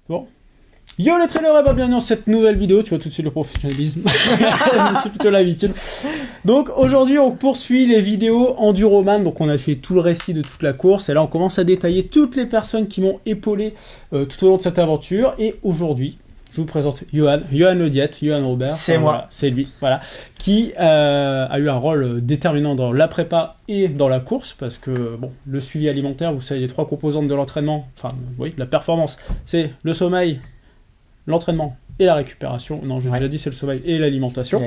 Bon. Yo les trailers, et bah bienvenue dans cette nouvelle vidéo, tu vois tout de suite le professionnalisme, c'est plutôt l'habitude. Donc aujourd'hui on poursuit les vidéos Enduroman, donc on a fait tout le récit de toute la course, et là on commence à détailler toutes les personnes qui m'ont épaulé tout au long de cette aventure, et aujourd'hui je vous présente Johan Le Diète, Johan Robert, c'est moi, voilà, c'est lui, voilà, qui a eu un rôle déterminant dans la prépa et dans la course, parce que bon, le suivi alimentaire, vous savez les trois composantes de l'entraînement, enfin oui, la performance, c'est le sommeil, l'entraînement et la récupération. Non, j'ai déjà dit, c'est le sommeil et l'alimentation.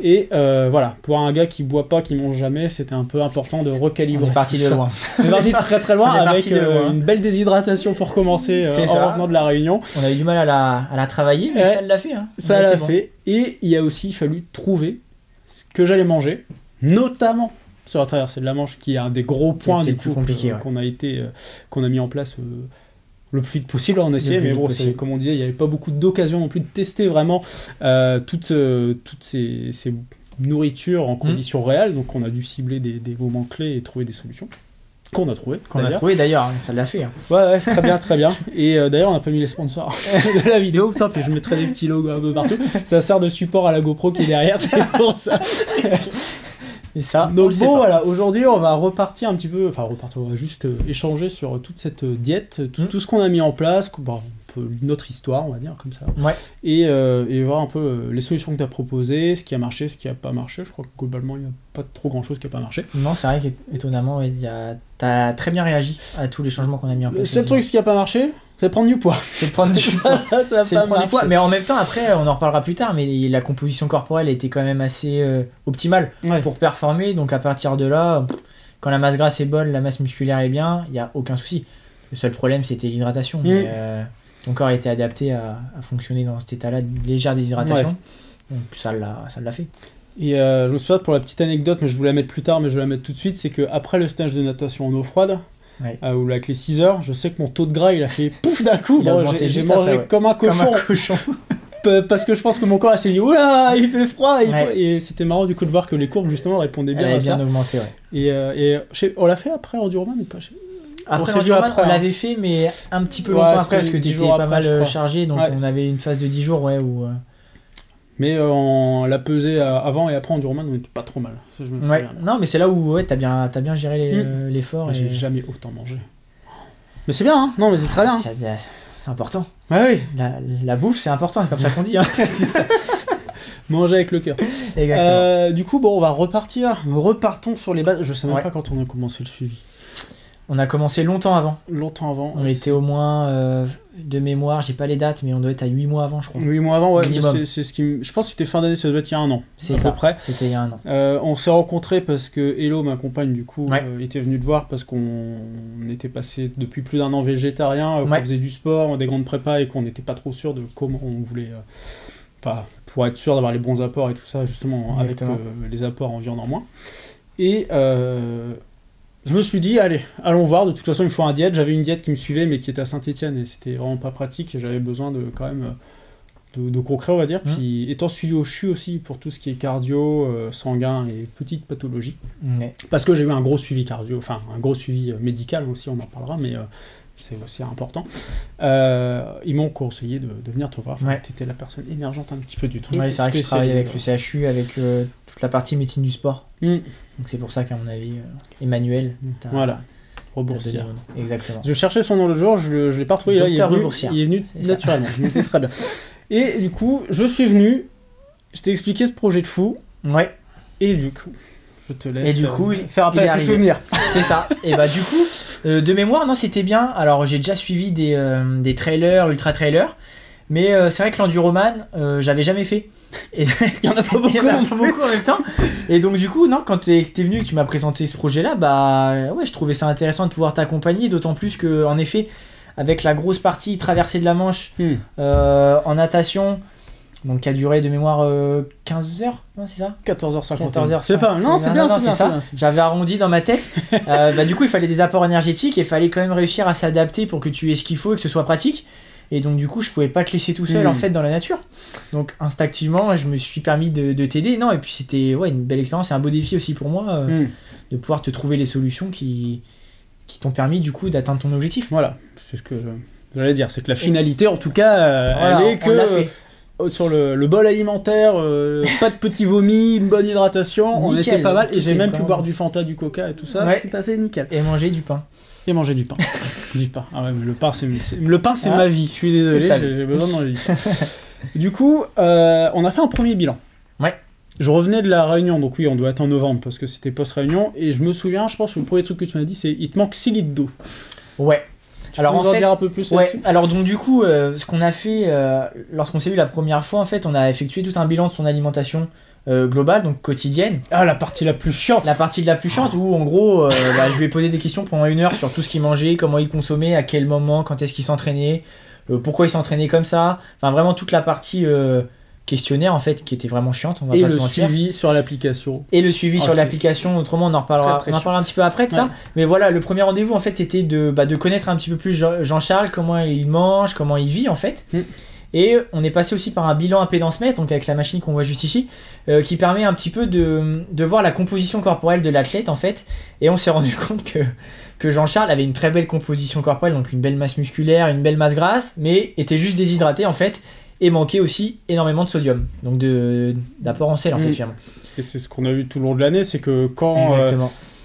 Et voilà, pour un gars qui boit pas, qui mange jamais, c'était un peu important de recalibrer. On est parti de loin. On est parti de très très loin avec une belle déshydratation pour commencer en revenant de la Réunion. On a eu du mal à la travailler, mais ça l'a fait. Hein. Ça l'a fait. Et il a aussi fallu trouver ce que j'allais manger, notamment sur la traversée de la Manche, qui est un des gros points du coup qu'on a mis en place le plus vite possible on essayait, mais bon, comme on disait, il n'y avait pas beaucoup d'occasions non plus de tester vraiment toutes ces nourritures en conditions réelles, donc on a dû cibler des moments clés et trouver des solutions qu'on a trouvé. D'ailleurs, ça l'a fait. Hein. Ouais, très bien, très bien. Et d'ailleurs, on n'a pas mis les sponsors de la vidéo, putain, puis je mettrai des petits logos un peu partout. Ça sert de support à la GoPro qui est derrière, c'est pour ça. Et ça, donc bon voilà, aujourd'hui on va repartir un petit peu, on va juste échanger sur toute cette diète, tout ce qu'on a mis en place, notre histoire on va dire comme ça, et voir un peu les solutions que tu as proposées, ce qui a marché, ce qui a pas marché. Je crois que globalement il n'y a pas trop grand chose qui a pas marché. Non, c'est vrai qu'étonnamment t'as très bien réagi à tous les changements qu'on a mis en place. Le seul truc, ce qui a pas marché, c'est de prendre du poids. C'est de prendre du poids. C'est de prendre du poids. Mais en même temps, après, on en reparlera plus tard, mais la composition corporelle était quand même assez optimale pour performer. Donc à partir de là, quand la masse grasse est bonne, la masse musculaire est bien, il n'y a aucun souci. Le seul problème, c'était l'hydratation. Ton corps a été adapté à fonctionner dans cet état-là de légère déshydratation. Donc ça l'a fait. Et je me souviens, pour la petite anecdote, mais je voulais la mettre plus tard, mais je vais la mettre tout de suite, c'est qu'après le stage de natation en eau froide, où avec les 6 heures, je sais que mon taux de gras il a fait pouf d'un coup, j'ai mangé comme un cochon. Parce que je pense que mon corps s'est dit oula, il fait froid, et c'était marrant du coup de voir que les courbes justement répondaient bien à ça. Bien augmenté, et on l'a fait après Enduroman ou pas? Après Enduroman, on l'avait fait, mais un petit peu longtemps après, parce que t'étais pas mal chargé, donc on avait une phase de 10 jours, où... Mais on l'a pesé avant et après Enduroman, on était pas trop mal. Ça, je me non, mais c'est là où t'as bien géré l'effort. J'ai jamais autant mangé. Mais c'est bien, hein. Non, mais c'est très bien. C'est important. Ah oui. La bouffe, c'est important, comme ça qu'on dit. Hein. C'est ça. Manger avec le cœur. Exactement. Du coup, bon, on va repartir. Repartons sur les bases. Je sais même pas quand on a commencé le suivi. On a commencé longtemps avant. On était au moins, de mémoire, j'ai pas les dates, mais on doit être à 8 mois avant, je crois. 8 mois avant, ouais. C'est ce qui je pense que c'était fin d'année, ça doit être il y a un an. C'est ça, à peu près. C'était il y a un an. On s'est rencontrés parce que Hello, ma compagne, du coup, était venue te voir parce qu'on était passé depuis plus d'un an végétarien, qu'on faisait du sport, des grandes prépas et qu'on n'était pas trop sûr de comment on voulait... pour être sûr d'avoir les bons apports et tout ça, justement, avec les apports en viande en moins. Et... je me suis dit, allez, allons voir, de toute façon il me faut un diète. J'avais une diète qui me suivait mais qui était à Saint-Etienne et c'était vraiment pas pratique et j'avais besoin de quand même de concret, on va dire. Puis étant suivi au CHU aussi pour tout ce qui est cardio, sanguin et petites pathologies. Parce que j'ai eu un gros suivi cardio, un gros suivi médical aussi, on en parlera, mais c'est aussi important. Ils m'ont conseillé de venir te voir. T'étais la personne émergente un petit peu du truc. C'est vrai que je travaille avec le CHU, avec toute la partie médecine du sport. Donc c'est pour ça qu'à mon avis, Emmanuel, Reboursière. Exactement. Je cherchais son nom le jour, je l'ai pas retrouvé. Docteur là, Reboursière. Il est venu naturellement. C'est très bien. Et du coup, je suis venu, je t'ai expliqué ce projet de fou. Et du coup, je te laisse faire appel à tes souvenirs. C'est ça. Et bah du coup, de mémoire, non, c'était bien. Alors j'ai déjà suivi des trailers, ultra trailers, mais c'est vrai que l'Enduroman, j'avais jamais fait. Et il y en a pas beaucoup en même temps. Et donc du coup, non, quand t'es venu et que tu m'as présenté ce projet-là, je trouvais ça intéressant de pouvoir t'accompagner, d'autant plus que en effet, avec la grosse partie traversée de la Manche en natation, donc qui a duré de mémoire 15 heures, non c'est ça, 14h50. 14h50. C'est pas, non, c'est bien, c'est ça. J'avais arrondi dans ma tête. Du coup, il fallait des apports énergétiques et il fallait quand même réussir à s'adapter pour que tu aies ce qu'il faut et que ce soit pratique. Et donc du coup je pouvais pas te laisser tout seul en fait dans la nature, donc instinctivement je me suis permis de t'aider. Non, et puis c'était une belle expérience et un beau défi aussi pour moi de pouvoir te trouver les solutions qui t'ont permis du coup d'atteindre ton objectif. Voilà, c'est ce que j'allais dire, c'est que la finalité, en tout cas, elle est que sur le bol alimentaire, pas de petits vomis, une bonne hydratation, on était pas mal. Et j'ai même pu boire du Fanta, du Coca et tout ça, c'est passé nickel. Et manger du pain. Et manger du pain. Du pain. Ah ouais, mais le pain, c'est ma vie. Je suis désolé, j'ai besoin de manger. Du coup, on a fait un premier bilan. Ouais. Je revenais de la réunion, donc oui, on doit être en novembre parce que c'était post-réunion. Et je me souviens, je pense que le premier truc que tu m'as dit, c'est il te manque 6 litres d'eau. Ouais. Alors en fait, dire un peu plus ouais. Alors donc du coup, ce qu'on a fait lorsqu'on s'est vu la première fois, en fait, on a effectué tout un bilan de son alimentation globale, donc quotidienne. Ah, la partie la plus chiante. La partie la plus chiante où en gros, je lui ai posé des questions pendant 1 heure sur tout ce qu'il mangeait, comment il consommait, à quel moment, quand est-ce qu'il s'entraînait, pourquoi il s'entraînait comme ça. Enfin vraiment toute la partie questionnaire en fait qui était vraiment chiante, on va pas se mentir. Et le suivi sur l'application. Et le suivi sur l'application, autrement on en reparlera, très, très on en parlera un petit peu après de ça. Mais voilà, le premier rendez-vous en fait c'était de connaître un petit peu plus Jean-Charles, comment il mange, comment il vit en fait. Et on est passé aussi par un bilan impédance-mètre, donc avec la machine qu'on voit juste ici, qui permet un petit peu de voir la composition corporelle de l'athlète en fait. Et on s'est rendu compte que Jean-Charles avait une très belle composition corporelle, donc une belle masse musculaire, une belle masse grasse, mais était juste déshydraté en fait. Et manquait aussi énormément de sodium, donc d'apport en sel en fait finalement. Et c'est ce qu'on a vu tout le long de l'année, c'est que quand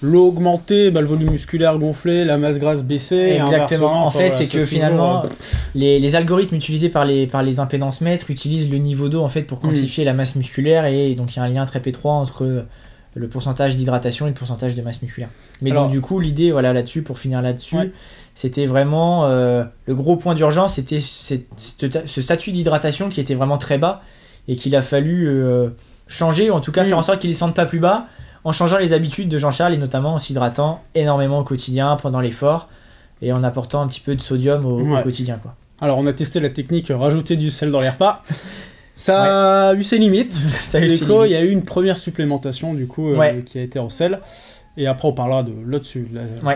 l'eau augmentait, le volume musculaire gonflait, la masse grasse baissait. Exactement, en fait c'est que finalement les algorithmes utilisés par les impédances mètres utilisent le niveau d'eau en fait pour quantifier la masse musculaire, et donc il y a un lien très étroit entre le pourcentage d'hydratation et le pourcentage de masse musculaire. Mais alors, donc du coup l'idée là-dessus, pour finir là-dessus, c'était vraiment le gros point d'urgence, c'était ce statut d'hydratation qui était vraiment très bas et qu'il a fallu changer, ou en tout cas faire en sorte qu'il ne descende pas plus bas, en changeant les habitudes de Jean-Charles et notamment en s'hydratant énormément au quotidien pendant l'effort et en apportant un petit peu de sodium au quotidien, quoi. Alors on a testé la technique rajouter du sel dans les repas. Ça a eu ses limites. Il y a eu une première supplémentation du coup qui a été en sel. Et après, on parlera de là-dessus,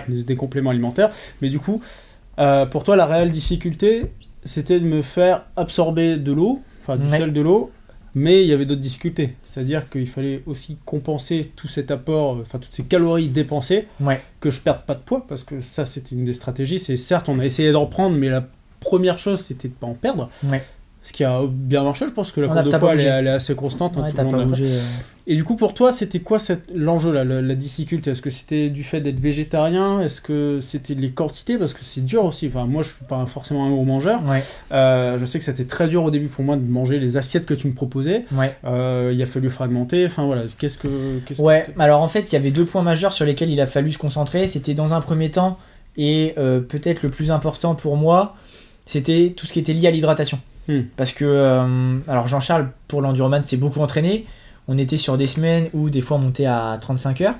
des compléments alimentaires. Mais du coup, pour toi, la réelle difficulté, c'était de me faire absorber de l'eau, enfin du sel de l'eau, mais il y avait d'autres difficultés. C'est-à-dire qu'il fallait aussi compenser tout cet apport, enfin toutes ces calories dépensées, que je perde pas de poids, parce que ça, c'était une des stratégies. C'est certes, on a essayé d'en prendre, mais la première chose, c'était de ne pas en perdre. Ce qui a bien marché, je pense que la courbe de poids elle est assez constante. Et du coup, pour toi, c'était quoi l'enjeu là, la difficulté? Est-ce que c'était du fait d'être végétarien? Est-ce que c'était les quantités? Parce que c'est dur aussi. Enfin, moi, je suis pas forcément un gros mangeur. Je sais que c'était très dur au début pour moi de manger les assiettes que tu me proposais. Il a fallu fragmenter. Enfin voilà. Alors en fait, il y avait 2 points majeurs sur lesquels il a fallu se concentrer. C'était dans un premier temps, et peut-être le plus important pour moi, c'était tout ce qui était lié à l'hydratation. Parce que alors Jean-Charles pour l'enduroman s'est beaucoup entraîné, on était sur des semaines où des fois on montait à 35 heures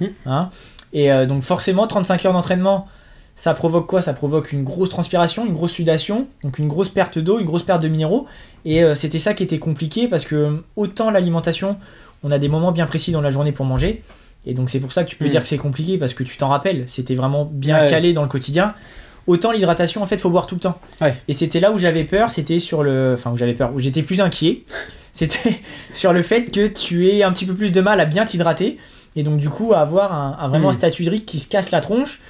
et donc forcément 35 heures d'entraînement, ça provoque quoi? Ça provoque une grosse transpiration, une grosse sudation, donc une grosse perte d'eau, une grosse perte de minéraux, et c'était ça qui était compliqué, parce que autant l'alimentation, on a des moments bien précis dans la journée pour manger, et donc c'est pour ça que tu peux dire que c'est compliqué, parce que tu t'en rappelles, c'était vraiment bien calé dans le quotidien. Autant l'hydratation, en fait, faut boire tout le temps. Et c'était là où j'avais peur, c'était où j'étais plus inquiet. C'était sur le fait que tu aies un petit peu plus de mal à bien t'hydrater, et donc du coup à avoir vraiment un statut hydrique qui se casse la tronche.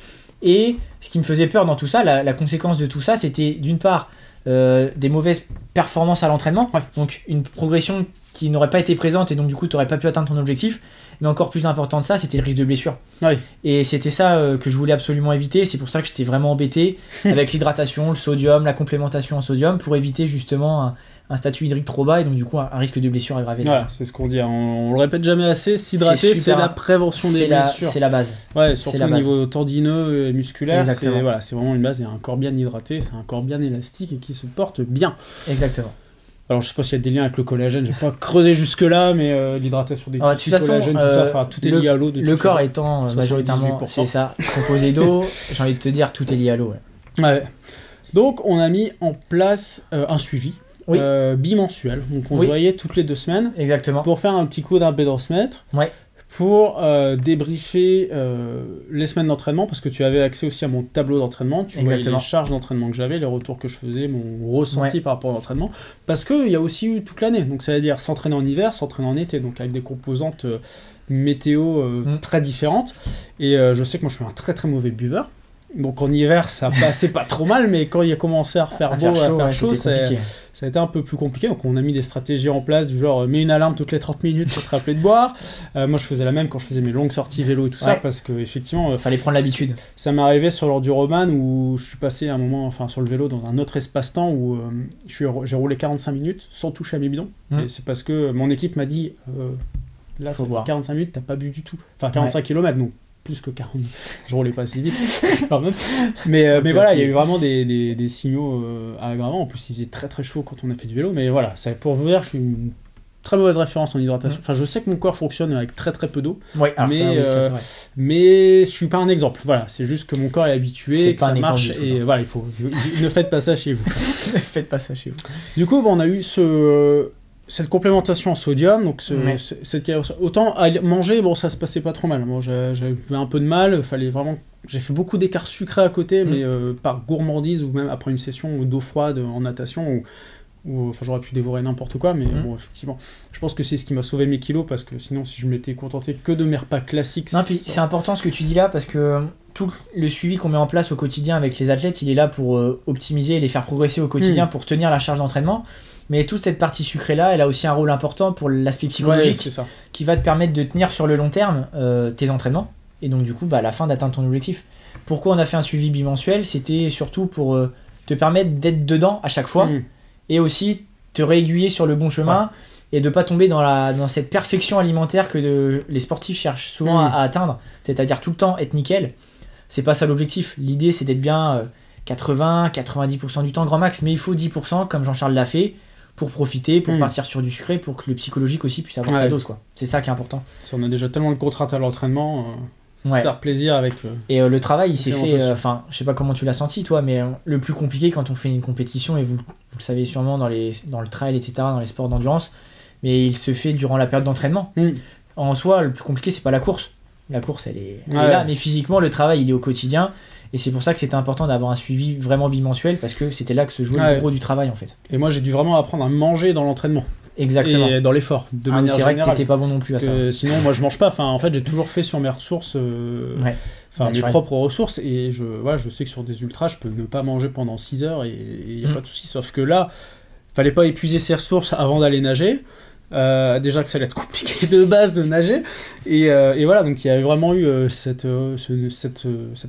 Et ce qui me faisait peur dans tout ça, la conséquence de tout ça, c'était d'une part des mauvaises performances à l'entraînement, donc une progression qui n'aurait pas été présente, et donc du coup tu n'aurais pas pu atteindre ton objectif. Mais encore plus important de ça, c'était le risque de blessure. Et c'était ça que je voulais absolument éviter. C'est pour ça que j'étais vraiment embêté avec l'hydratation, le sodium, la complémentation en sodium, pour éviter justement un statut hydrique trop bas, et donc du coup un risque de blessure aggravé. C'est ce qu'on dit, on le répète jamais assez, s'hydrater, c'est la prévention des blessures. C'est la base. Surtout au niveau tendineux et musculaire, c'est vraiment une base. Et un corps bien hydraté, c'est un corps bien élastique et qui se porte bien. Exactement. Alors je sais pas s'il y a des liens avec le collagène, j'ai pas creusé jusque là, mais l'hydratation des tissus, collagène, tout ça, tout est lié à l'eau. Le corps étant majoritairement, c'est ça, composé d'eau, j'ai envie de te dire, tout est lié à l'eau. Donc on a mis en place un suivi bimensuel, donc on se voyait toutes les 2 semaines. Exactement. Pour faire un petit coup d'impédance mètre. Pour débriefer les semaines d'entraînement, parce que tu avais accès aussi à mon tableau d'entraînement, tu voyais les charges d'entraînement que j'avais, les retours que je faisais, mon ressenti par rapport à l'entraînement, parce qu'il y a aussi eu toute l'année, donc ça veut dire s'entraîner en hiver, s'entraîner en été, donc avec des composantes météo très différentes, et je sais que moi je suis un très très mauvais buveur, Donc en hiver, ça passait pas trop mal, mais quand il a commencé à refaire beau, à faire chaud, ça a été un peu plus compliqué. Donc on a mis des stratégies en place, du genre mets une alarme toutes les 30 minutes pour te rappeler de boire. Moi je faisais la même quand je faisais mes longues sorties vélo et tout ça, parce que effectivement, fallait prendre l'habitude. Ça m'est arrivé sur l'Enduroman où je suis passé un moment, sur le vélo dans un autre espace-temps où j'ai roulé 45 minutes sans toucher à mes bidons. Et c'est parce que mon équipe m'a dit là ça fait 45 minutes, t'as pas bu du tout. Enfin 45 km, donc plus que 40. Je roulais pas si vite quand même. Mais voilà, il y a eu vraiment des signaux aggravants. En plus, il faisait très très chaud quand on a fait du vélo. Mais voilà, pour vous dire, je suis une très mauvaise référence en hydratation. Enfin, je sais que mon corps fonctionne avec très très peu d'eau. Ouais, mais mais je suis pas un exemple. Voilà, c'est juste que mon corps est habitué, que ça marche. Tout, et voilà, ne faites pas ça chez vous. Ne faites pas ça chez vous. Du coup, on a eu cette complémentation en sodium, donc autant à manger, bon, ça se passait pas trop mal. Moi, j'avais un peu de mal, j'ai fait beaucoup d'écarts sucrés à côté, mais par gourmandise ou même après une session d'eau froide en natation, où j'aurais pu dévorer n'importe quoi, mais bon, effectivement, je pense que c'est ce qui m'a sauvé mes kilos, parce que sinon, si je m'étais contenté que de mes repas classiques... Non, puis c'est important ce que tu dis là, parce que tout le suivi qu'on met en place au quotidien avec les athlètes, il est là pour optimiser et les faire progresser au quotidien, pour tenir la charge d'entraînement. Mais toute cette partie sucrée-là, elle a aussi un rôle important pour l'aspect psychologique, qui va te permettre de tenir sur le long terme tes entraînements, et donc du coup, à la fin, d'atteindre ton objectif. Pourquoi on a fait un suivi bimensuel? C'était surtout pour te permettre d'être dedans à chaque fois, et aussi te réaiguiller sur le bon chemin, et de pas tomber dans cette perfection alimentaire que les sportifs cherchent souvent à atteindre, c'est-à-dire tout le temps être nickel. C'est pas ça l'objectif. L'idée, c'est d'être bien 80-90% du temps grand max, mais il faut 10%, comme Jean-Charles l'a fait, pour profiter, pour partir sur du sucré, pour que le psychologique aussi puisse avoir sa dose, quoi. C'est ça qui est important. Si on a déjà tellement de contraintes à l'entraînement, se faire plaisir avec... Et le travail, il s'est fait... je sais pas comment tu l'as senti, toi, mais le plus compliqué quand on fait une compétition, et vous le savez sûrement dans le trail, etc., dans les sports d'endurance, mais il se fait durant la période d'entraînement. En soi, le plus compliqué, c'est pas la course. La course, elle est là, mais physiquement, le travail, il est au quotidien. Et c'est pour ça que c'était important d'avoir un suivi vraiment bimensuel, parce que c'était là que se jouait le gros du travail, en fait. Et moi, j'ai dû vraiment apprendre à manger dans l'entraînement. Exactement. Et dans l'effort, de manière c'est vrai générale. Que t'étais pas bon non plus à ça. Sinon, moi, je mange pas. En fait, j'ai toujours fait sur mes ressources, mes propres ressources. Et je sais que sur des ultras, je peux ne pas manger pendant 6 heures et il n'y a pas de souci. Sauf que là, fallait pas épuiser ses ressources avant d'aller nager. Déjà que ça allait être compliqué de base de nager, et voilà, donc il y avait vraiment eu cet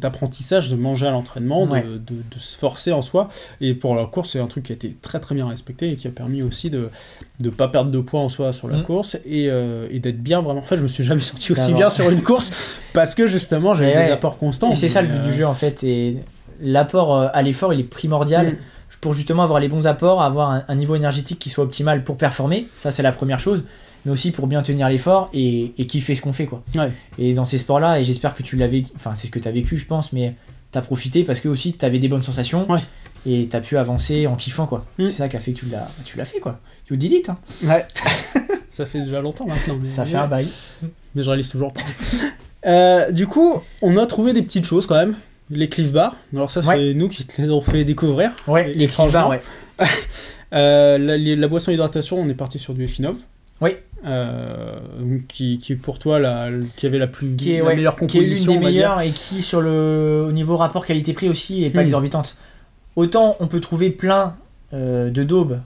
apprentissage de manger à l'entraînement, de se forcer en soi, et pour la course c'est un truc qui a été très très bien respecté et qui a permis aussi de ne pas perdre de poids en soi sur la course, et d'être bien vraiment. En fait, je me suis jamais senti aussi bien sur une course, parce que justement j'avais des apports constants, et c'est ça le but du jeu en fait, et l'apport à l'effort il est primordial pour justement avoir les bons apports, avoir un niveau énergétique qui soit optimal pour performer, ça c'est la première chose, mais aussi pour bien tenir l'effort et kiffer ce qu'on fait, quoi. Et dans ces sports-là, et j'espère que tu l'avais, c'est ce que tu as vécu, je pense, mais tu as profité parce que aussi tu avais des bonnes sensations et tu as pu avancer en kiffant, quoi. C'est ça qui a fait que tu l'as fait, quoi. You did it, hein. Ça fait déjà longtemps maintenant. Mais ça fait un bail. Mais je réalise toujours pas. Du coup, on a trouvé des petites choses quand même. Les Clif Bar, alors ça c'est nous qui te les avons fait découvrir. Les Clif Bar, la boisson hydratation, on est parti sur du Effinov. Qui pour toi qui avait la meilleure composition. Qui est l'une des meilleures et qui au niveau rapport qualité-prix aussi est pas exorbitante. Autant on peut trouver plein de daubes,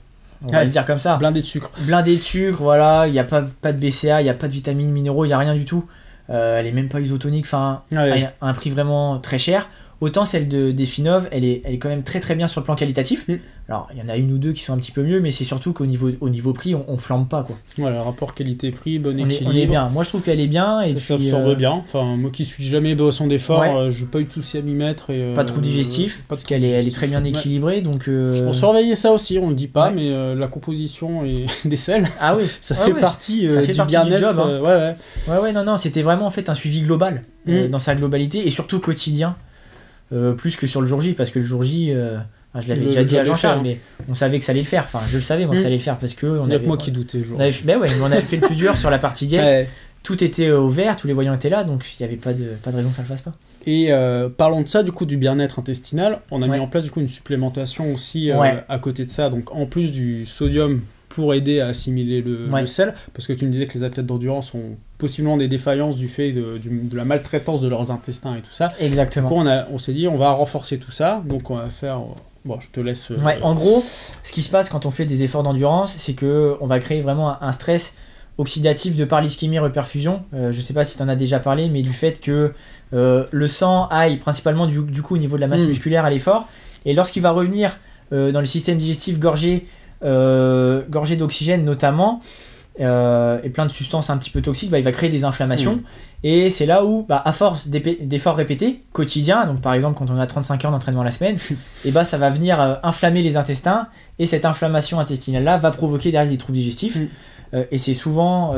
on va le dire comme ça. Blindé de sucre. Blindé de sucre, voilà, il n'y a pas de BCA, il n'y a pas de vitamines, minéraux, il n'y a rien du tout. Elle est même pas isotonique, à un prix vraiment très cher. Autant celle d'Effinov, elle est quand même très très bien sur le plan qualitatif. Alors il y en a une ou deux qui sont un petit peu mieux, mais c'est surtout qu'au niveau prix, on flambe pas, quoi. Voilà, rapport qualité-prix, bon équilibre. On est bien. Moi je trouve qu'elle est bien, et ça absorbe bien. Enfin, moi qui suis jamais boisson d'effort, j'ai pas eu de souci à m'y mettre. Et, pas trop digestif, parce qu'elle est très bien équilibrée. Donc on surveillait ça aussi, on le dit pas, mais la composition et des sels, ça fait partie du bien-être. Job, hein. Non, c'était vraiment en fait un suivi global dans sa globalité, et surtout quotidien. Plus que sur le jour J, parce que le jour J, je l'avais déjà dit à Jean-Charles, mais on savait que ça allait le faire. Enfin, je le savais moi que ça allait le faire, parce que il y a que moi qui doutais. On avait fait le plus dur sur la partie diète. Tout était au vert, tous les voyants étaient là, donc il n'y avait pas de raison que ça le fasse pas. Et parlons de ça, du coup, du bien-être intestinal. On a mis en place du coup une supplémentation aussi à côté de ça. Donc en plus du sodium pour aider à assimiler le sel, parce que tu me disais que les athlètes d'endurance ont possiblement des défaillances du fait de la maltraitance de leurs intestins et tout ça. Exactement. Du coup, on s'est dit, on va renforcer tout ça, donc on va faire... Bon, je te laisse... En gros, ce qui se passe quand on fait des efforts d'endurance, c'est qu'on va créer vraiment un stress oxydatif de par l'ischémie-reperfusion. Je sais pas si tu en as déjà parlé, mais du fait que le sang aille principalement du coup au niveau de la masse musculaire à l'effort, et lorsqu'il va revenir dans le système digestif gorgé d'oxygène notamment, et plein de substances un petit peu toxiques, il va créer des inflammations. Et c'est là où, à force d'efforts répétés, quotidiens, donc par exemple quand on a 35 heures d'entraînement la semaine, et ça va venir inflammer les intestins, et cette inflammation intestinale-là va provoquer derrière des troubles digestifs. Et c'est souvent,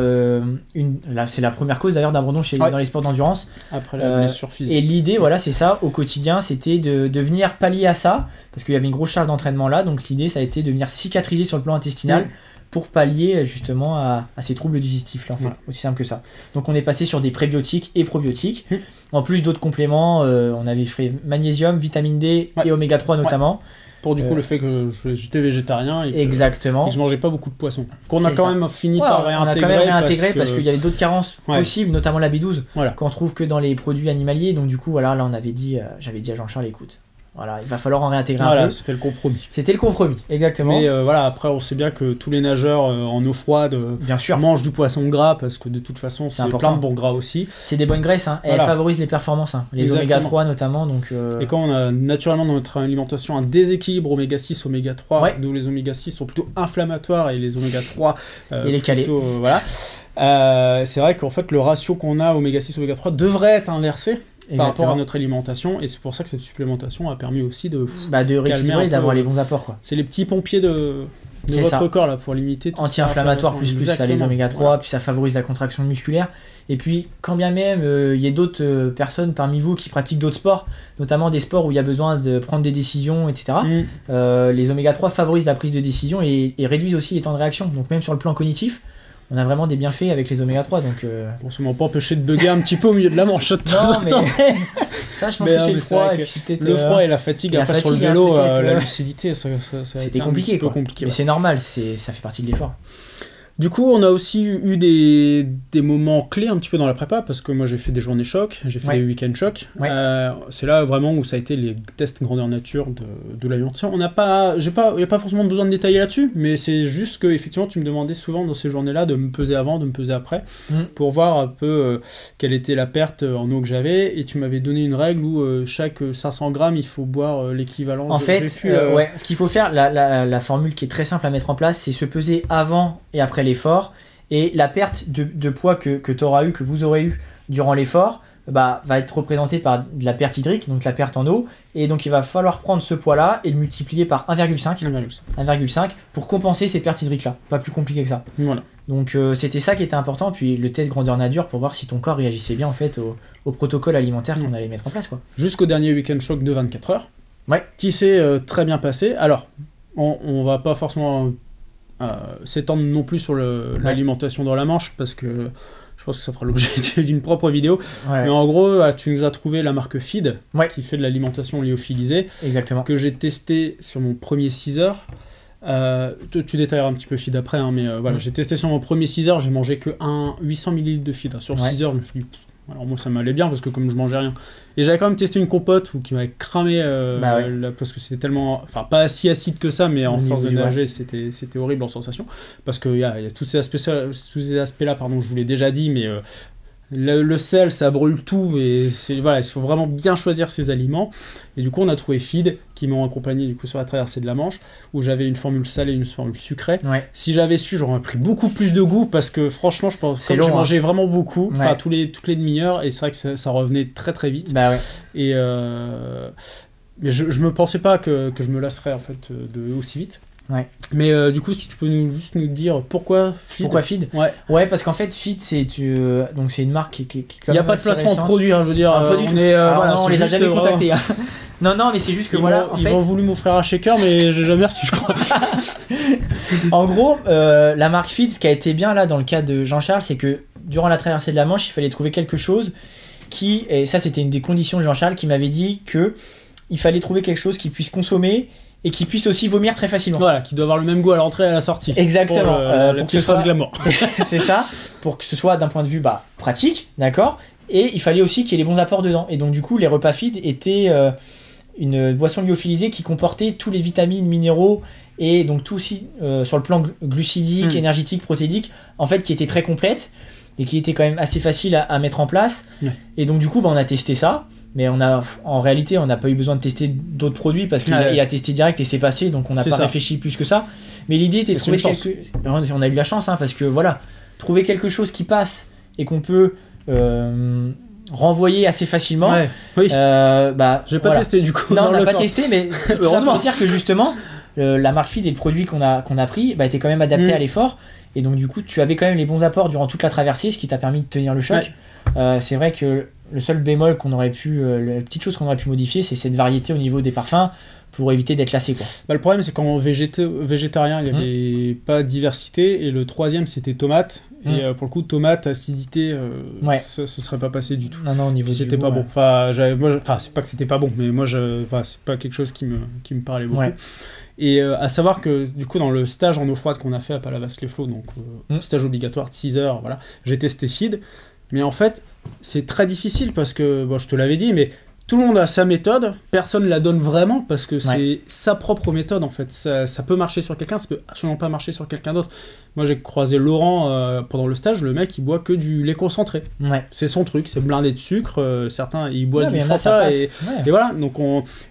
c'est la première cause d'ailleurs d'abandon dans les sports d'endurance. Après la blessure physique. Et l'idée, c'est ça, au quotidien, c'était de venir pallier à ça, parce qu'il y avait une grosse charge d'entraînement là, donc l'idée, ça a été de venir cicatriser sur le plan intestinal, pour pallier justement à ces troubles digestifs là, en fait, aussi simple que ça. Donc on est passé sur des prébiotiques et probiotiques, en plus d'autres compléments, on avait fait magnésium, vitamine D et oméga 3 notamment. Pour du coup le fait que j'étais végétarien et que je mangeais pas beaucoup de poissons. Qu'on a quand même fini par réintégrer. On a quand même réintégré parce qu'il y avait d'autres carences possibles, notamment la B12, qu'on trouve que dans les produits animaliers. Donc du coup, là on avait dit, j'avais dit à Jean-Charles, écoute, voilà, il va falloir en réintégrer un peu. C'était le compromis. C'était le compromis, exactement. Mais après on sait bien que tous les nageurs en eau froide mangent du poisson gras parce que de toute façon c'est plein de bons gras aussi. C'est des bonnes graisses, elles favorisent les performances, les oméga 3 notamment. Donc, Et quand on a naturellement dans notre alimentation un déséquilibre oméga 6, oméga 3, d'où les oméga 6 sont plutôt inflammatoires et les oméga 3 et les calés. C'est vrai qu'en fait le ratio qu'on a oméga 6, oméga 3 devrait être inversé. Par rapport à notre alimentation, et c'est pour ça que cette supplémentation a permis aussi de rééquilibrer et d'avoir les bons apports. C'est les petits pompiers de votre corps là, pour limiter tout anti-inflammatoire plus ça, les oméga 3, puis ça favorise la contraction musculaire. Et puis quand bien même il y a d'autres personnes parmi vous qui pratiquent d'autres sports, notamment des sports où il y a besoin de prendre des décisions, etc. Les oméga 3 favorisent la prise de décision et réduisent aussi les temps de réaction. Donc même sur le plan cognitif, on a vraiment des bienfaits avec les oméga 3, donc... Bon, ça m'a pas empêché de bugger un petit peu au milieu de la manche de temps en temps. Ça, je pense que c'est le froid, et puis c'est peut-être... Le froid et la fatigue, après sur le vélo, la lucidité, ça c'était compliqué, quoi. Mais c'est normal, ça fait partie de l'effort. Du coup, on a aussi eu des moments clés un petit peu dans la prépa, parce que moi j'ai fait des journées choc, j'ai fait des week-ends choc. C'est là vraiment où ça a été les tests grandeur nature de l'alimentation. Il n'y a pas forcément besoin de détailler là-dessus, mais c'est juste que effectivement tu me demandais souvent dans ces journées-là de me peser avant, de me peser après, pour voir un peu quelle était la perte en eau que j'avais, et tu m'avais donné une règle où chaque 500 grammes il faut boire l'équivalent. En fait, ce qu'il faut faire, la formule qui est très simple à mettre en place, c'est se peser avant et après l'effort, et la perte de poids que tu auras eu, que vous aurez eu durant l'effort, va être représentée par de la perte hydrique, donc la perte en eau, et donc il va falloir prendre ce poids-là et le multiplier par 1,5 pour compenser ces pertes hydriques-là. Pas plus compliqué que ça. Voilà. Donc c'était ça qui était important, puis le test grandeur nature pour voir si ton corps réagissait bien en fait au protocole alimentaire qu'on allait mettre en place, quoi. Jusqu'au dernier week-end choc de 24 heures, qui s'est très bien passé. Alors, on va pas forcément... s'étendre non plus sur l'alimentation dans la Manche, parce que je pense que ça fera l'objet d'une propre vidéo, mais en gros tu nous as trouvé la marque Feed, qui fait de l'alimentation lyophilisée. Exactement. Que j'ai testé sur mon premier 6 heures. Tu détailleras un petit peu Feed après, hein, mais voilà, j'ai testé sur mon premier 6 heures, j'ai mangé que 800 ml de Feed sur 6 heures. Je me suis dit, alors moi ça m'allait bien parce que comme je mangeais rien, et j'avais quand même testé une compote qui m'avait cramé parce que c'était tellement, enfin pas si acide que ça, mais en force de nager c'était horrible en sensation, parce qu'il y a tous ces aspects là, pardon, je vous l'ai déjà dit, mais le sel ça brûle tout, et voilà, il faut vraiment bien choisir ses aliments. Et du coup on a trouvé Feed qui m'ont accompagné du coup sur la traversée de la Manche, où j'avais une formule salée et une formule sucrée. Si j'avais su, j'aurais pris beaucoup plus de goût, parce que franchement je pense que j'ai mangé vraiment beaucoup, enfin toutes les demi-heures, et c'est vrai que ça revenait très très vite. Et mais je me pensais pas que je me lasserais en fait aussi vite. Mais du coup, si tu peux juste nous dire pourquoi Feed. Pourquoi Feed ? Parce qu'en fait, Feed, c'est une marque qui il n'y a pas de placement de produit, hein, je veux dire. On les a jamais contactés. Hein. Non, mais c'est juste que ils ont voulu m'offrir un shaker, mais j'ai jamais reçu, je crois. En gros, la marque Feed, ce qui a été bien là dans le cas de Jean-Charles, c'est que durant la traversée de la Manche, il fallait trouver quelque chose et ça c'était une des conditions de Jean-Charles, qui m'avait dit que il fallait trouver quelque chose qui puisse consommer et qui puisse aussi vomir très facilement. Voilà, qui doit avoir le même goût à l'entrée et à la sortie. Exactement. Pour que ce soit glamour. C'est ça, pour que ce soit d'un point de vue pratique, d'accord. Et il fallait aussi qu'il y ait les bons apports dedans. Et donc du coup, les repas feed étaient une boisson lyophilisée qui comportait tous les vitamines, minéraux, et donc tout aussi sur le plan glucidique, énergétique, protéique, en fait, qui était très complète et qui était quand même assez facile à mettre en place. Ouais. Et donc du coup, on a testé ça. Mais en réalité, on n'a pas eu besoin de tester d'autres produits parce qu'il a testé direct et c'est passé, donc on n'a pas réfléchi plus que ça. Mais l'idée était de trouver on a eu de la chance, parce que voilà, trouver quelque chose qui passe et qu'on peut renvoyer assez facilement. Ouais. Oui. J'ai pas testé du coup. Non, on n'a pas testé, mais tout ça pour dire que justement, la marque Feed et le produit qu'on a pris était quand même adapté à l'effort. Et donc du coup, tu avais quand même les bons apports durant toute la traversée, ce qui t'a permis de tenir le choc. Ouais. C'est vrai que le seul bémol qu'on aurait pu, la petite chose qu'on aurait pu modifier, c'est cette variété au niveau des parfums pour éviter d'être lassé, quoi. Le problème, c'est qu'en végétarien, il n'y avait pas de diversité, et le troisième, c'était tomate. Et pour le coup, tomate, acidité, ça ne serait pas passé du tout. Non, au niveau c'était pas bon. C'est pas que c'était pas bon, mais moi, c'est pas quelque chose qui me parlait beaucoup. Ouais. Et à savoir que du coup dans le stage en eau froide qu'on a fait à Palavas-les-Flots, donc stage obligatoire de 6 heures, voilà, j'ai testé Feed, mais en fait c'est très difficile parce que, je te l'avais dit, mais tout le monde a sa méthode, personne la donne vraiment parce que c'est sa propre méthode en fait. Ça peut marcher sur quelqu'un, ça peut absolument pas marcher sur quelqu'un d'autre. Moi j'ai croisé Laurent pendant le stage, le mec il boit que du lait concentré. Ouais. C'est son truc, c'est blindé de sucre, certains ils boivent du Fanta et voilà. Donc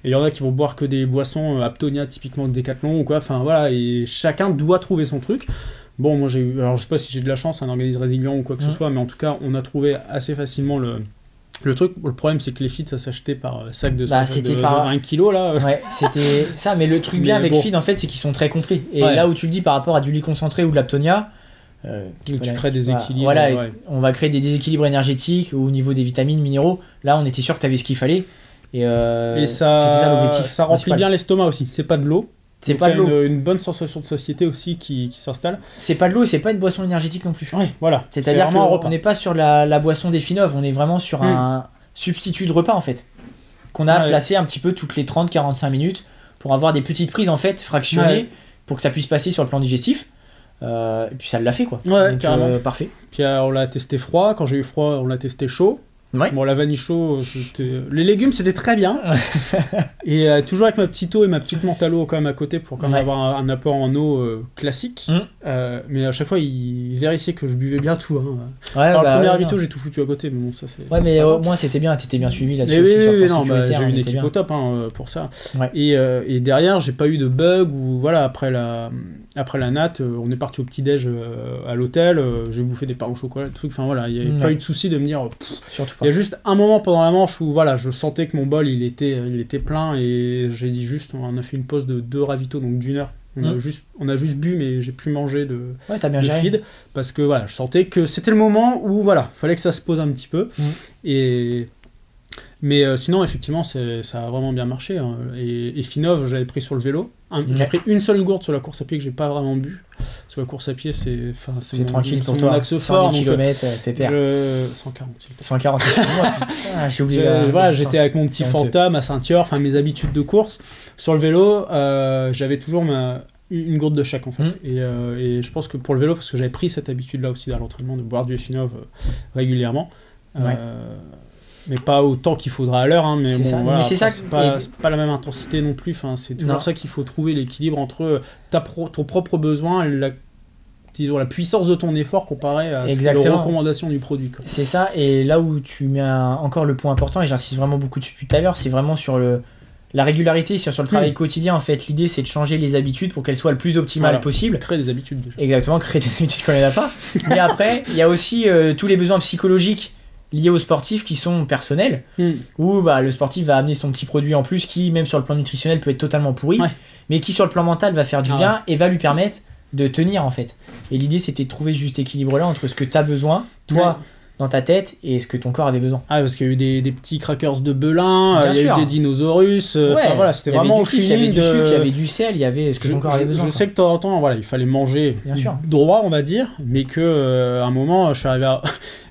il y en a qui vont boire que des boissons Aptonia typiquement de Décathlon ou quoi, enfin voilà, et chacun doit trouver son truc. Bon, moi alors je sais pas si j'ai de la chance, un organisme résilient ou quoi que ce soit, mais en tout cas on a trouvé assez facilement le truc. Le problème c'est que les feeds ça s'achetait par sac de 20 kilos là. Ouais, c'était ça, mais le truc bien avec feed en fait c'est qu'ils sont très complets. Et là où tu le dis par rapport à du lait concentré ou de l'Aptonia, tu crées des équilibres. Voilà, on va créer des déséquilibres énergétiques au niveau des vitamines, minéraux. Là on était sûr que tu avais ce qu'il fallait. Et ça, c'était ça l'objectif. Ça remplit bien l'estomac aussi, c'est pas de l'eau. C'est pas de l'eau. Une bonne sensation de satiété aussi qui s'installe. C'est pas de l'eau et c'est pas une boisson énergétique non plus. Oui, voilà. C'est-à-dire qu'on n'est pas sur la boisson des Finov, on est vraiment sur un substitut de repas en fait. Qu'on a placé un petit peu toutes les 30-45 minutes pour avoir des petites prises en fait fractionnées pour que ça puisse passer sur le plan digestif. Et puis ça l'a fait quoi. Ouais, donc, carrément. Parfait. Puis on l'a testé froid, quand j'ai eu froid on l'a testé chaud. Ouais. Bon, la vanille chaud, les légumes c'était très bien. Et toujours avec ma petite eau et ma petite menthe à l'eau quand même à côté pour quand même avoir un apport en eau classique. Mais à chaque fois il vérifiait que je buvais bien tout. Alors le premier habito j'ai tout foutu à côté, mais bon ça c'est. Ouais, mais moi c'était bien, t'étais bien suivi là-dessus. Oui, non, j'ai eu une équipe au top pour ça. Ouais. Et derrière j'ai pas eu de bug ou voilà après la nat, on est parti au petit déj à l'hôtel, j'ai bouffé des pains au chocolat, truc. Enfin voilà, il y avait pas eu de souci de me dire. Surtout pas. Il y a juste un moment pendant la manche où voilà, je sentais que mon bol il était plein et j'ai dit juste, on a fait une pause de 2 ravitaux donc d'1 heure. On a juste bu mais j'ai pu manger de feed parce que voilà, je sentais que c'était le moment où voilà, fallait que ça se pose un petit peu. Mais sinon effectivement ça a vraiment bien marché et Finov j'avais pris sur le vélo. J'ai pris une seule gourde sur la course à pied que j'ai pas vraiment bu. Sur la course à pied c'est tranquille pour toi. Axe fort, 110 km pépère. 140 j'ai oublié. Voilà, j'étais avec mon petit Fanta, ma ceinture, enfin mes habitudes de course. Sur le vélo, j'avais toujours une gourde de chaque en fait. Et je pense que pour le vélo, parce que j'avais pris cette habitude là aussi dans l'entraînement de boire du Finov régulièrement. Mais pas autant qu'il faudra à l'heure, mais bon, voilà, c'est pas la même intensité non plus. Enfin, c'est toujours ça qu'il faut trouver l'équilibre entre ton propre besoin et la puissance de ton effort comparé à les recommandations du produit. Quoi. C'est ça, et là où tu mets encore le point important, et j'insiste vraiment beaucoup dessus tout à l'heure, c'est vraiment sur la régularité, sur le travail quotidien. En fait, l'idée c'est de changer les habitudes pour qu'elles soient le plus optimales possible. Créer des habitudes déjà. Exactement, créer des habitudes quand il n'y en a pas. Mais après, il y a aussi tous les besoins psychologiques liés aux sportifs qui sont personnels, où le sportif va amener son petit produit en plus qui, même sur le plan nutritionnel, peut être totalement pourri, mais qui sur le plan mental va faire du bien et va lui permettre de tenir en fait. Et l'idée c'était de trouver ce juste équilibre là entre ce que tu as besoin, toi, dans ta tête, et ce que ton corps avait besoin. Parce qu'il y a eu des petits crackers de Belin, il y a eu des dinosaurus, voilà, c'était vraiment au feeling. Il y avait du sucre, il y avait du sel, il y avait ce que ton corps avait besoin. Je sais que de temps en temps, voilà, il fallait manger droit, on va dire, mais que à un moment,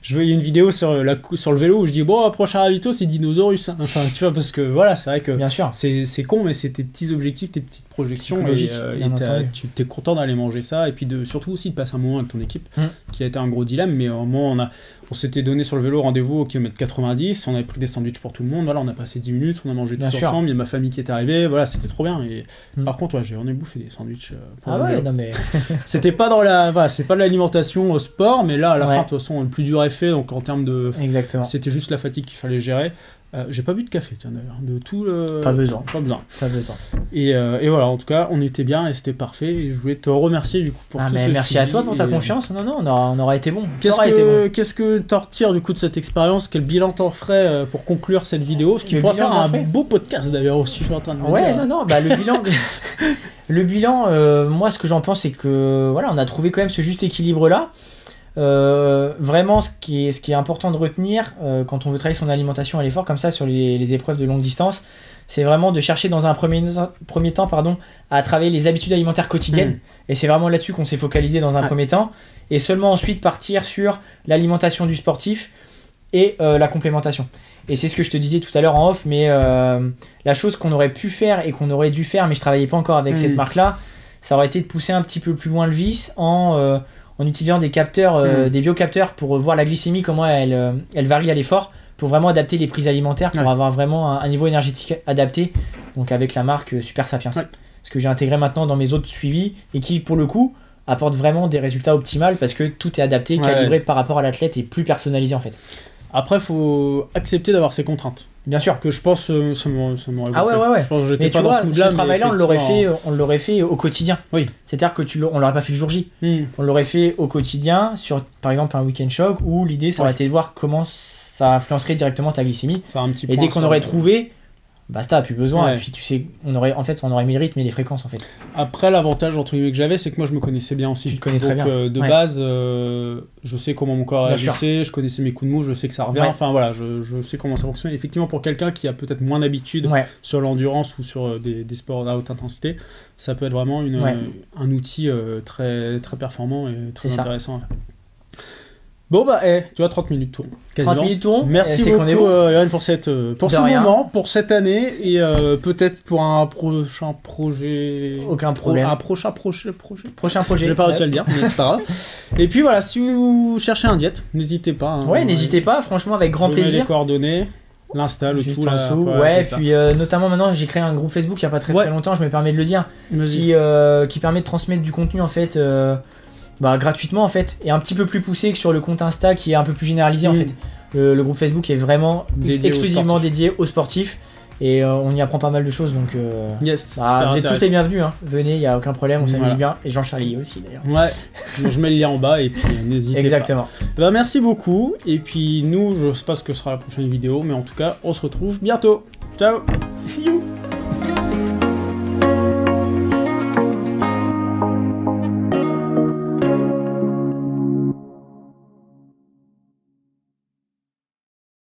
je voyais une vidéo sur le vélo où je dis bon, prochain ravito c'est Dinosaurus. Hein. Enfin, tu vois, parce que voilà, c'est vrai que bien sûr. C'est con, mais c'est tes petits objectifs, tes petites projections. Et tu t'es content d'aller manger ça. Et puis surtout aussi de passer un moment avec ton équipe, qui a été un gros dilemme. Mais au moment, on s'était donné sur le vélo rendez-vous au kilomètre 90. On avait pris des sandwichs pour tout le monde. Voilà, on a passé 10 minutes, on a mangé tous ensemble. Il y a ma famille qui est arrivée. Voilà, c'était trop bien. Et par contre, on a bouffé des sandwichs. Non mais. C'était pas dans c'est pas de l'alimentation au sport, mais là, à la fin, de toute façon, le plus dur est fait. Donc en termes de. Exactement. C'était juste la fatigue qu'il fallait gérer. J'ai pas bu de café, tiens d'ailleurs, de tout. Pas besoin. Et voilà, en tout cas, on était bien et c'était parfait. Et je voulais te remercier du coup pour tout ce merci à toi pour ta confiance. Non, on aura été bon. Qu'est-ce que t'en retires du coup de cette expérience? Quel bilan t'en ferais pour conclure cette vidéo? Ce qui pourrait faire un beau podcast d'ailleurs aussi, je suis en train de me dire. Le bilan, moi ce que j'en pense, c'est que voilà, on a trouvé quand même ce juste équilibre là. Vraiment ce qui est important de retenir quand on veut travailler son alimentation à l'effort comme ça sur les épreuves de longue distance, c'est vraiment de chercher dans un premier temps à travailler les habitudes alimentaires quotidiennes, et c'est vraiment là-dessus qu'on s'est focalisé dans un premier temps, et seulement ensuite partir sur l'alimentation du sportif et la complémentation. Et c'est ce que je te disais tout à l'heure en off, mais la chose qu'on aurait pu faire et qu'on aurait dû faire, mais je travaillais pas encore avec cette marque là, ça aurait été de pousser un petit peu plus loin le vice en utilisant des capteurs, des biocapteurs pour voir la glycémie, comment elle varie à l'effort, pour vraiment adapter les prises alimentaires, pour avoir vraiment un niveau énergétique adapté, donc avec la marque Super Sapiens. Ce que j'ai intégré maintenant dans mes autres suivis et qui, pour le coup, apporte vraiment des résultats optimaux parce que tout est adapté, calibré par rapport à l'athlète et plus personnalisé en fait. Après, il faut accepter d'avoir ses contraintes. Bien sûr. Que je pense ça m'aurait Ah ouais. Je pense que mais tu vois, ce travail-là, on l'aurait fait au quotidien. Oui. C'est-à-dire que on l'aurait pas fait le jour J. On l'aurait fait au quotidien sur, par exemple, un week-end choc où l'idée, ça aurait été de voir comment ça influencerait directement ta glycémie. Et dès qu'on aurait trouvé, basta, plus besoin. Et puis tu sais, on aurait mis le rythme et les fréquences en fait. Après, l'avantage entre guillemets que j'avais, c'est que moi je me connaissais bien aussi. Tu te connais très bien. De base, je sais comment mon corps réagissait, je connaissais mes coups de mou, je sais que ça revient. Enfin voilà, je sais comment ça fonctionne. Effectivement, pour quelqu'un qui a peut-être moins d'habitude sur l'endurance ou sur des sports à haute intensité, ça peut être vraiment un outil très, très performant et très intéressant. Bon bah tu vois, 30 minutes tourne. 30 minutes tourne. Merci beaucoup Yoann pour ce moment, pour cette année et peut-être pour un prochain projet. Aucun problème. Un prochain projet. Je n'ai pas réussi à le dire, mais c'est pas grave. Et puis voilà, si vous cherchez un diète, n'hésitez pas. N'hésitez pas, franchement avec grand plaisir. Les coordonnées. L'insta, le juste tout en dessous, puis notamment maintenant j'ai créé un groupe Facebook il n'y a pas très longtemps, je me permets de le dire, qui permet de transmettre du contenu en fait gratuitement en fait, et un petit peu plus poussé que sur le compte Insta qui est un peu plus généralisé en fait. Le groupe Facebook est vraiment exclusivement dédié aux sportifs et on y apprend pas mal de choses, donc vous êtes tous les bienvenus, hein. Venez, il n'y a aucun problème, on s'amuse bien, et Jean-Charlie aussi d'ailleurs. Je mets le lien en bas et puis n'hésitez Exactement. pas. Merci beaucoup, et puis nous, je sais pas ce que sera la prochaine vidéo, mais en tout cas on se retrouve bientôt. Ciao. See you.